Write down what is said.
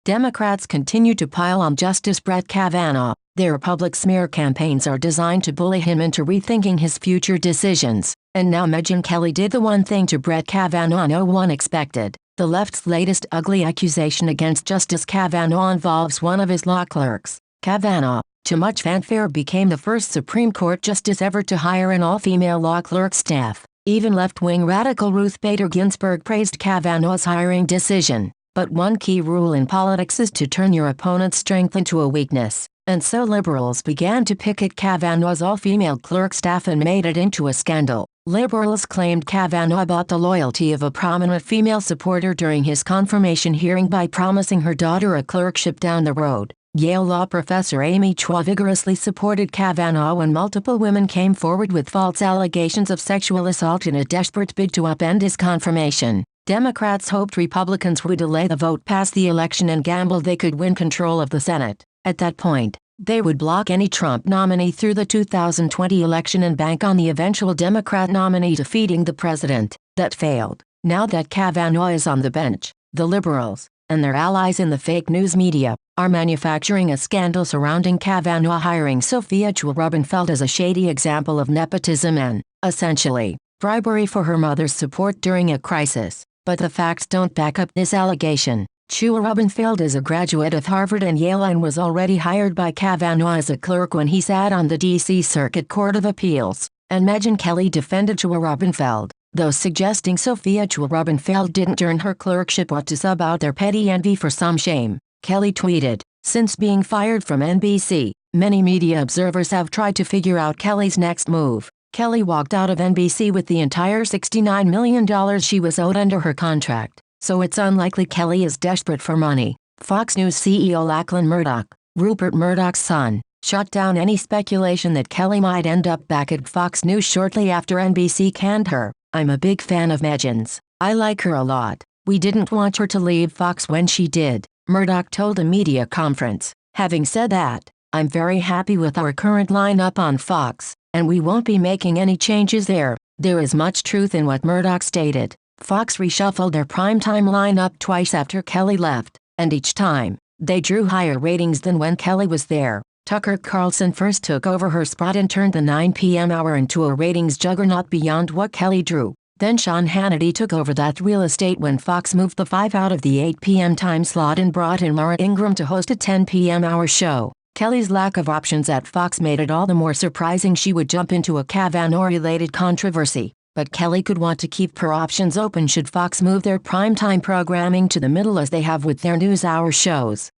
Democrats continue to pile on Justice Brett Kavanaugh. Their public smear campaigns are designed to bully him into rethinking his future decisions. And now Megyn Kelly did the one thing to Brett Kavanaugh no one expected. The left's latest ugly accusation against Justice Kavanaugh involves one of his law clerks. Kavanaugh, to much fanfare, became the first Supreme Court justice ever to hire an all-female law clerk staff. Even left-wing radical Ruth Bader Ginsburg praised Kavanaugh's hiring decision. But one key rule in politics is to turn your opponent's strength into a weakness. And so liberals began to picket Kavanaugh's all-female clerk staff and made it into a scandal. Liberals claimed Kavanaugh bought the loyalty of a prominent female supporter during his confirmation hearing by promising her daughter a clerkship down the road. Yale law professor Amy Chua vigorously supported Kavanaugh when multiple women came forward with false allegations of sexual assault in a desperate bid to upend his confirmation. Democrats hoped Republicans would delay the vote past the election and gambled they could win control of the Senate. At that point, they would block any Trump nominee through the 2020 election and bank on the eventual Democrat nominee defeating the president. That failed. Now that Kavanaugh is on the bench, the liberals, and their allies in the fake news media, are manufacturing a scandal surrounding Kavanaugh hiring Sophia Chua-Rubinfeld as a shady example of nepotism and, essentially, bribery for her mother's support during a crisis. But the facts don't back up this allegation. Chua-Rubinfeld is a graduate of Harvard and Yale and was already hired by Kavanaugh as a clerk when he sat on the D.C. Circuit Court of Appeals. And Megyn Kelly defended Chua-Rubinfeld, though suggesting Sophia Chua-Rubinfeld didn't earn her clerkship ought to sub out their petty envy for some shame. Kelly tweeted, "Since being fired from NBC, many media observers have tried to figure out Kelly's next move. Kelly walked out of NBC with the entire $69 million she was owed under her contract, so it's unlikely Kelly is desperate for money." Fox News CEO Lachlan Murdoch, Rupert Murdoch's son, shut down any speculation that Kelly might end up back at Fox News shortly after NBC canned her. "I'm a big fan of Megyn's. I like her a lot. We didn't want her to leave Fox when she did," Murdoch told a media conference. "Having said that, I'm very happy with our current lineup on Fox, and we won't be making any changes there." There is much truth in what Murdoch stated. Fox reshuffled their primetime lineup twice after Kelly left, and each time, they drew higher ratings than when Kelly was there. Tucker Carlson first took over her spot and turned the 9 p.m. hour into a ratings juggernaut beyond what Kelly drew. Then Sean Hannity took over that real estate when Fox moved the 5 out of the 8 p.m. time slot and brought in Laura Ingraham to host a 10 p.m. hour show. Kelly's lack of options at Fox made it all the more surprising she would jump into a Kavanaugh-related controversy. But Kelly could want to keep her options open should Fox move their primetime programming to the middle as they have with their NewsHour shows.